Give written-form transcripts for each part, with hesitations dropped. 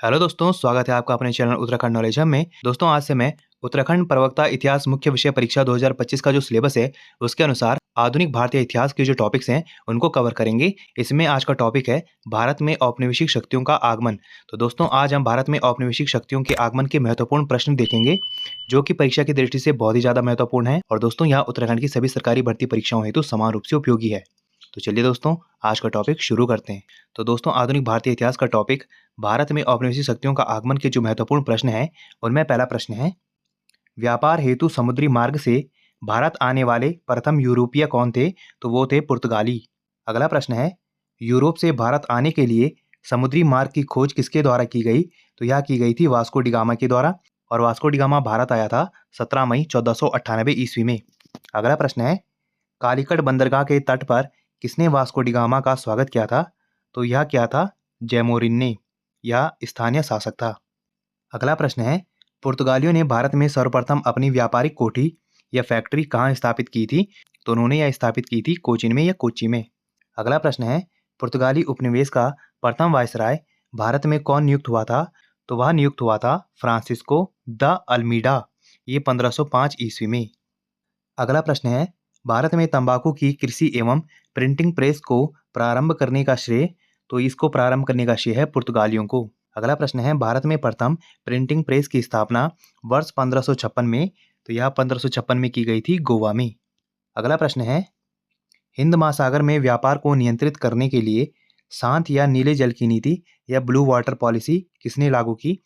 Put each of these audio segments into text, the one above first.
Hello दोस्तों, स्वागत है आपका अपने चैनल उत्तराखंड नॉलेज हब में। दोस्तों, आज से मैं उत्तराखंड प्रवक्ता इतिहास मुख्य विषय परीक्षा 2025 का जो सिलेबस है, उसके अनुसार आधुनिक भारतीय इतिहास के जो टॉपिक्स हैं, उनको कवर करेंगे। इसमें आज का टॉपिक है भारत में औपनिवेशिक शक्तियों का आगमन। तो दोस्तों, आज हम भारत में औपनिवेशिक शक्तियों के आगमन के महत्वपूर्ण प्रश्न देखेंगे, जो कि परीक्षा की दृष्टि से बहुत ही ज़्यादा महत्वपूर्ण है और दोस्तों यहाँ उत्तराखंड की सभी सरकारी भर्ती परीक्षाओं हेतु समान रूप से उपयोगी है। तो चलिए दोस्तों, आज का टॉपिक शुरू करते हैं। तो दोस्तों, आधुनिक भारतीय इतिहास का टॉपिक भारत में औपनिवेशिक शक्तियों का आगमन के जो महत्वपूर्ण प्रश्न हैं, उनमें पहला प्रश्न है, व्यापार हेतु समुद्री मार्ग से भारत आने वाले प्रथम यूरोपीय कौन थे? तो वो थे पुर्तगाली। अगला प्रश्न है, यूरोप से भारत आने के लिए समुद्री मार्ग की खोज किसके द्वारा की गई? तो यह की गई थी वास्को डी गामा के द्वारा और वास्को डी गामा भारत आया था 17 मई 1498 ईस्वी में। अगला प्रश्न है, कालीकट बंदरगाह के तट पर किसने वास्को डी गामा का स्वागत किया था? तो यह क्या था? जैमोरिन ने। यह स्थानीय शासक था। अगला प्रश्न है, पुर्तगालियों ने भारत में सर्वप्रथम अपनी व्यापारिक कोठी या फैक्ट्री कहाँ स्थापित की थी? तो उन्होंने यह स्थापित की थी कोचिन में या कोच्चि में। अगला प्रश्न है, पुर्तगाली उपनिवेश का प्रथम वायसराय भारत में कौन नियुक्त हुआ था? तो वह नियुक्त हुआ था फ्रांसिस्को द अल्मीडा, ये 1505 ईस्वी में। अगला प्रश्न है, भारत में तंबाकू की कृषि एवं प्रिंटिंग प्रेस को प्रारंभ करने का श्रेय? तो इसको प्रारंभ करने का श्रेय है पुर्तगालियों को। अगला प्रश्न है, भारत में प्रथम प्रिंटिंग प्रेस की स्थापना वर्ष 1556 में, तो यह 1556 में की गई थी गोवा में। अगला प्रश्न है, हिंद महासागर में व्यापार को नियंत्रित करने के लिए शांत या नीले जल की नीति या ब्लू वाटर पॉलिसी किसने लागू की?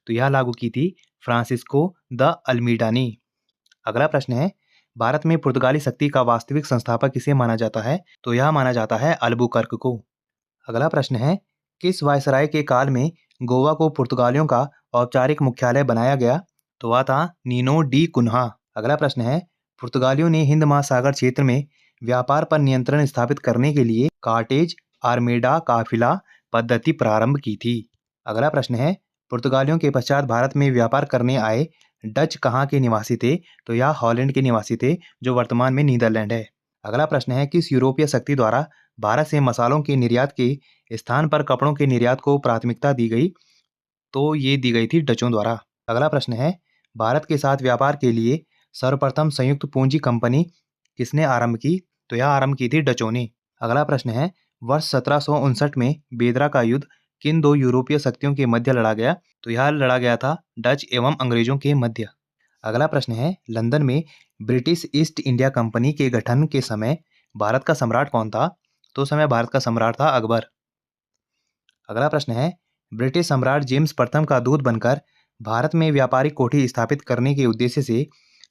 तो यह लागू की थी फ्रांसिस्को द अल्मीडा ने। अगला प्रश्न है, भारत में पुर्तगाली शक्ति का वास्तविक संस्थापक किसे माना जाता है? तो यह माना जाता है अल्बुकर्क को। अगला प्रश्न है, किस वायसराय के काल में गोवा को पुर्तगालियों का औपचारिक मुख्यालय बनाया गया? तो वह था नीनो डी कुन्हा। अगला प्रश्न है, पुर्तगालियों ने हिंद महासागर क्षेत्र में व्यापार पर नियंत्रण स्थापित करने के लिए कार्टेज आर्मेडा काफिला पद्धति प्रारंभ की थी। अगला प्रश्न है, पुर्तगालियों के पश्चात भारत में व्यापार करने आए डच कहाँ के निवासी थे? तो यह हॉलैंड के निवासी थे, जो वर्तमान में नीदरलैंड है। अगला प्रश्न है, किस यूरोपीय शक्ति द्वारा भारत से मसालों के निर्यात के स्थान पर कपड़ों के निर्यात को प्राथमिकता दी गई? तो ये दी गई थी डचों द्वारा। अगला प्रश्न है, भारत के साथ व्यापार के लिए सर्वप्रथम संयुक्त पूंजी कंपनी किसने आरंभ की? तो यह आरंभ की थी डचों ने। अगला प्रश्न है, वर्ष 1759 में बेदरा का युद्ध किन दो यूरोपीय शक्तियों के मध्य लड़ा गया? तो यह लड़ा गया था डच एवं अंग्रेजों के मध्य। अगला प्रश्न है, लंदन में ब्रिटिश ईस्ट इंडिया कंपनी के गठन के समय भारत का सम्राट कौन था? तो उस समय भारत का सम्राट था अकबर। अगला प्रश्न है, ब्रिटिश सम्राट जेम्स प्रथम का दूत बनकर भारत में व्यापारिक कोठी स्थापित करने के उद्देश्य से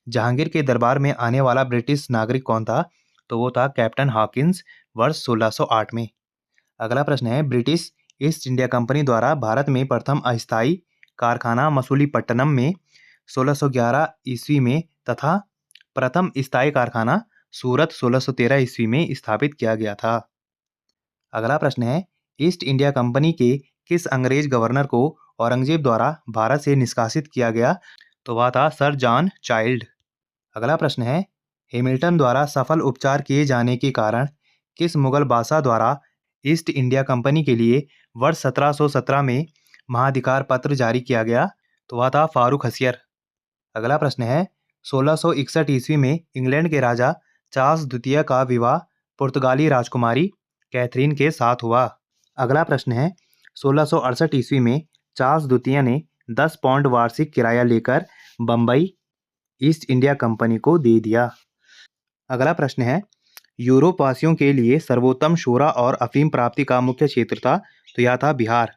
जहांगीर के दरबार में आने वाला ब्रिटिश नागरिक कौन था? तो वो था कैप्टन हॉकिंस, वर्ष 1608 में। अगला प्रश्न है, ब्रिटिश ईस्ट इंडिया कंपनी द्वारा भारत में प्रथम अस्थायी कारखाना मसूलीपट्टनम में 1611 ईस्वी में तथा प्रथम स्थायी कारखाना सूरत 1613 ईस्वी में स्थापित किया गया था। अगला प्रश्न है, ईस्ट इंडिया कंपनी के किस अंग्रेज गवर्नर को औरंगजेब द्वारा भारत से निष्कासित किया गया? तो वह था सर जॉन चाइल्ड। अगला प्रश्न है, हैमिल्टन द्वारा सफल उपचार किए जाने के कारण किस मुगल बादशाह द्वारा ईस्ट इंडिया कंपनी के लिए वर्ष 1717 में महाधिकार पत्र जारी किया गया? तो वह था फारूक हसियर। अगला प्रश्न है, 1661 ईस्वी में इंग्लैंड के राजा चार्ल्स द्वितीय का विवाह पुर्तगाली राजकुमारी कैथरीन के साथ हुआ। अगला प्रश्न है, 1668 ईस्वी में चार्ल्स द्वितीय ने 10 पाउंड वार्षिक किराया लेकर बम्बई ईस्ट इंडिया कंपनी को दे दिया। अगला प्रश्न है, यूरोप वासियों के लिए सर्वोत्तम शोरा और अफीम प्राप्ति का मुख्य क्षेत्र था? तो यह था बिहार।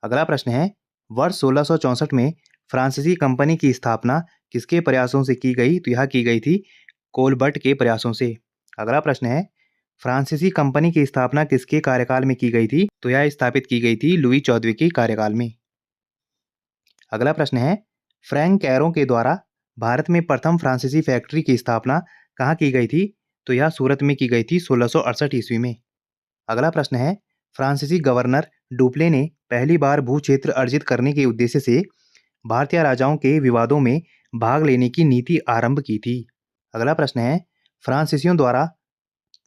अगला प्रश्न है, वर्ष 1664 में फ्रांसीसी कंपनी की स्थापना किसके प्रयासों से की गई? तो यह की गई थी कोलबर्ट के प्रयासों से। अगला प्रश्न है, फ्रांसीसी कंपनी की स्थापना किसके कार्यकाल में की गई थी? तो यह स्थापित की गई थी लुई 14वें के कार्यकाल में। अगला प्रश्न है, फ्रैंक कैरो के द्वारा भारत में प्रथम फ्रांसीसी फैक्ट्री की स्थापना कहाँ की गई थी? तो यह सूरत में की गई थी 1668 ईस्वी में। अगला प्रश्न है, फ्रांसीसी गवर्नर डुप्ले ने पहली बार भू क्षेत्र अर्जित करने के उद्देश्य से भारतीय राजाओं के विवादों में भाग लेने की नीति आरंभ की थी। अगला प्रश्न है, फ्रांसीसियों द्वारा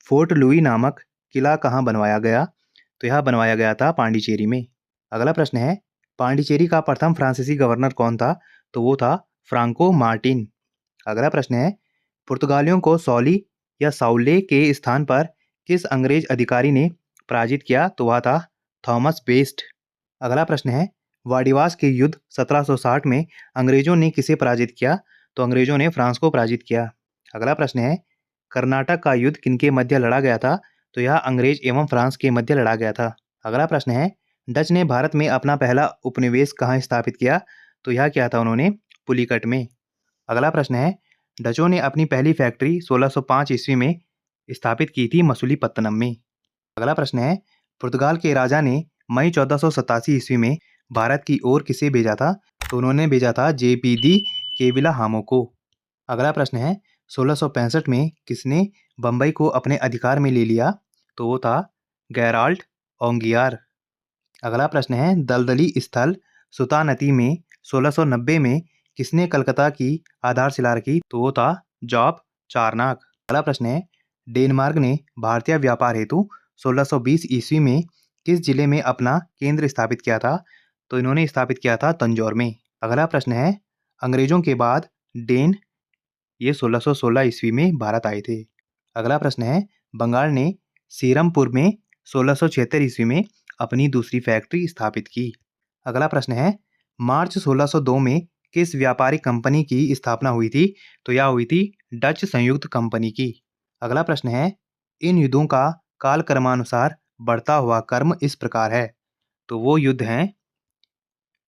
फोर्ट लुई नामक किला कहाँ बनवाया गया? तो यह बनवाया गया था पांडिचेरी में। अगला प्रश्न है, पांडिचेरी का प्रथम फ्रांसीसी गवर्नर कौन था? तो वो था फ्रांको मार्टिन। अगला प्रश्न है, पुर्तगालियों को सौली या साउले के स्थान पर किस अंग्रेज अधिकारी ने पराजित किया? तो वह था थॉमस बेस्ट। अगला प्रश्न है, वाडिवास के युद्ध 1760 में अंग्रेजों ने किसे पराजित किया? तो अंग्रेजों ने फ्रांस को पराजित किया। अगला प्रश्न है, कर्नाटक का युद्ध किनके मध्य लड़ा गया था? तो यह अंग्रेज एवं फ्रांस के मध्य लड़ा गया था। अगला प्रश्न है, डच ने भारत में अपना पहला उपनिवेश कहाँ स्थापित किया? तो यह किया था उन्होंने पुलिकट में। अगला प्रश्न है, डचों ने अपनी पहली फैक्ट्री 1605 ईस्वी में स्थापित की थी मसूलीपत्तनम में। अगला प्रश्न है, पुर्तगाल के राजा ने मई 1487 ईस्वी में भारत की ओर किसे भेजा था? तो उन्होंने भेजा था जेपीदी केविलाहामो को। अगला प्रश्न है, 1665 में किसने बंबई को अपने अधिकार में ले लिया? तो वो था गैराल्ड ओंगियार। अगला प्रश्न है, दलदली स्थल सुतानती में 1690 में किसने कलकत्ता की आधारशिला रखी? तो वो था जॉब चारनाक। अगला प्रश्न है, डेनमार्क ने भारतीय व्यापार हेतु 1620 ईस्वी में किस जिले में अपना केंद्र स्थापित किया था? तो इन्होंने स्थापित किया था तंजौर में। अगला प्रश्न है, अंग्रेजों के बाद डेन ये 1616 ईस्वी में भारत आए थे। अगला प्रश्न है, बंगाल ने सीरमपुर में 1676 ईस्वी में अपनी दूसरी फैक्ट्री स्थापित की। अगला प्रश्न है, मार्च 1602 में किस व्यापारिक कंपनी की स्थापना हुई थी? तो यह हुई थी डच संयुक्त कंपनी की। अगला प्रश्न है, इन युद्धों का कालक्रमानुसार बढ़ता हुआ क्रम इस प्रकार है। तो वो युद्ध हैं,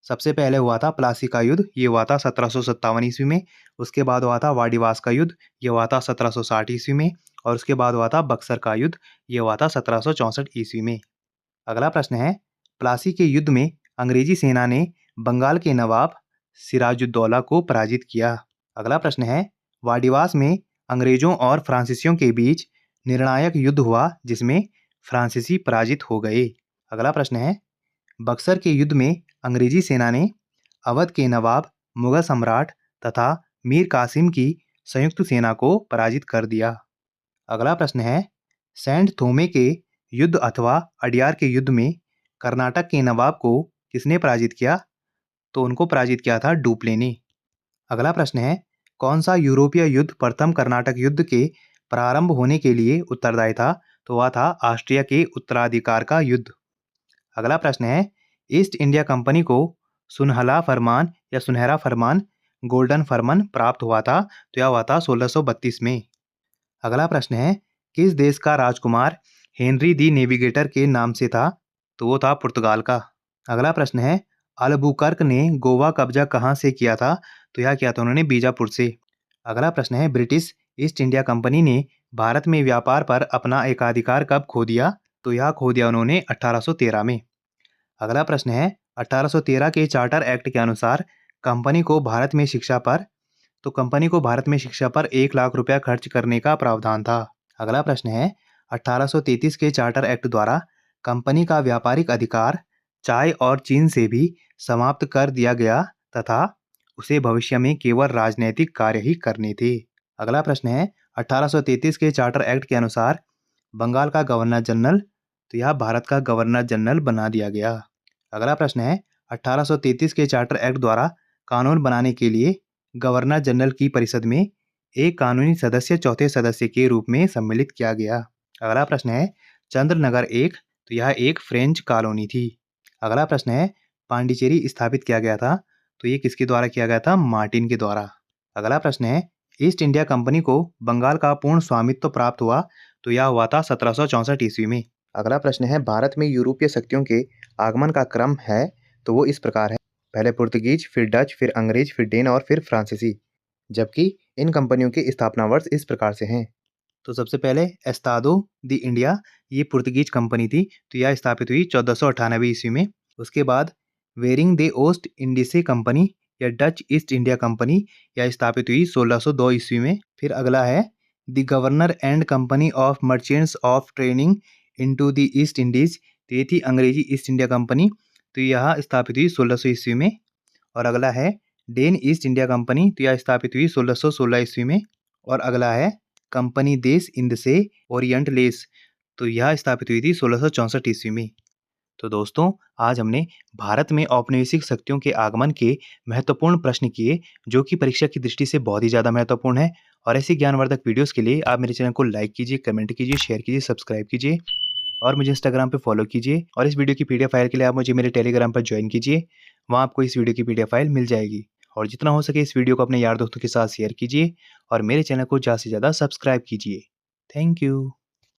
सबसे पहले हुआ था प्लासी का युद्ध, ये हुआ था 1757 ईस्वी में। उसके बाद हुआ था वाडिवास का युद्ध, ये हुआ था 1760 ईस्वी में। और उसके बाद हुआ था बक्सर का युद्ध, ये हुआ था 1764 ईस्वी में। अगला प्रश्न है, प्लासी के युद्ध में अंग्रेजी सेना ने बंगाल के नवाब सिराजुद्दौला को पराजित किया। अगला प्रश्न है, वाडिवास में अंग्रेजों और फ्रांसीसियों के बीच निर्णायक युद्ध हुआ जिसमें फ्रांसीसी पराजित हो गए। अगला प्रश्न है, बक्सर के युद्ध में अंग्रेजी सेना ने अवध के नवाब, मुगल सम्राट तथा मीर कासिम की संयुक्त सेना को पराजित कर दिया। अगला प्रश्न है, सेंट थोमे के युद्ध अथवा अडियार के युद्ध में कर्नाटक के नवाब को किसने पराजित किया? तो उनको पराजित किया था डुप्ले ने। अगला प्रश्न है, कौन सा यूरोपीय युद्ध प्रथम कर्नाटक युद्ध के प्रारंभ होने के लिए उत्तरदायी था? तो वह था ऑस्ट्रिया के उत्तराधिकार का युद्ध। अगला प्रश्न है, ईस्ट इंडिया कंपनी को सुनहला फरमान या सुनहरा फरमान गोल्डन फरमान प्राप्त हुआ था? तो यह हुआ था 1632 में। अगला प्रश्न है, किस देश का राजकुमार हेनरी दी नेविगेटर के नाम से था? तो वो था पुर्तगाल का। अगला प्रश्न है, अल्बुकर्क ने गोवा कब्जा कहाँ से किया था? तो यह किया था उन्होंने बीजापुर से। अगला प्रश्न है, ब्रिटिश ईस्ट इंडिया कंपनी ने भारत में व्यापार पर अपना एकाधिकार कब खो दिया? तो यह खो दिया उन्होंने 1813 में। अगला प्रश्न है, 1813 के चार्टर एक्ट के अनुसार कंपनी को भारत में शिक्षा पर 1 लाख रुपया खर्च करने का प्रावधान था। अगला प्रश्न है, 1833 के चार्टर एक्ट द्वारा कंपनी का व्यापारिक अधिकार चाय और चीन से भी समाप्त कर दिया गया तथा उसे भविष्य में केवल राजनैतिक कार्य ही करने थे। अगला प्रश्न है, 1833 के चार्टर एक्ट के अनुसार बंगाल का गवर्नर जनरल, तो यह भारत का गवर्नर जनरल बना दिया गया। अगला प्रश्न है, 1833 के चार्टर एक्ट द्वारा कानून बनाने के लिए गवर्नर जनरल की परिषद में एक कानूनी सदस्य चौथे सदस्य के रूप में सम्मिलित किया गया। अगला प्रश्न है, चंद्रनगर एक, तो यह एक फ्रेंच कॉलोनी थी। अगला प्रश्न है, पांडिचेरी स्थापित किया गया था? तो ये किसके द्वारा किया गया था? मार्टिन के द्वारा। अगला प्रश्न है, ईस्ट इंडिया कंपनी को बंगाल का पूर्ण स्वामित्व प्राप्त हुआ? तो यह हुआ था 1764 ईस्वी में। अगला प्रश्न है, भारत में यूरोपीय शक्तियों के आगमन का क्रम है? तो वो इस प्रकार है, पहले पुर्तगीज, फिर डच, फिर अंग्रेज, फिर डेन और फिर फ्रांसीसी। जबकि इन कंपनियों के स्थापना वर्ष इस प्रकार से हैं। तो सबसे पहले एस्तादो द इंडिया, ये पुर्तगीज कंपनी थी, तो यह स्थापित हुई 1498 ईस्वी में। उसके बाद वेरिंग दे ओस्ट इंडिसे कंपनी या डच ईस्ट इंडिया कंपनी, यह स्थापित हुई 1602 ईस्वी में। फिर अगला है the governor and company of merchants of training into the east Indies, तो ये थी अंग्रेजी ईस्ट इंडिया कंपनी, तो यह स्थापित हुई 1600 ईस्वी में। और अगला है डेन ईस्ट इंडिया कंपनी, तो यह स्थापित हुई 1616 ईस्वी में। और अगला है कंपनी देश इंद से ओरिएंट लेस, तो यह स्थापित हुई थी 1664 ईस्वी में। तो दोस्तों, आज हमने भारत में औपनिवेशिक शक्तियों के आगमन के महत्वपूर्ण प्रश्न किए, जो कि परीक्षा की दृष्टि से बहुत ही ज़्यादा महत्वपूर्ण है। और ऐसी ज्ञानवर्धक वीडियोज़ के लिए आप मेरे चैनल को लाइक कीजिए, कमेंट कीजिए, शेयर कीजिए, सब्सक्राइब कीजिए और मुझे इंस्टाग्राम पे फॉलो कीजिए। और इस वीडियो की पीडीएफ फाइल के लिए आप मुझे मेरे टेलीग्राम पर ज्वाइन कीजिए। वहाँ आपको इस वीडियो की पीडीएफ फाइल मिल जाएगी। और जितना हो सके इस वीडियो को अपने यार दोस्तों के साथ शेयर कीजिए और मेरे चैनल को ज़्यादा से ज़्यादा सब्सक्राइब कीजिए। Thank you.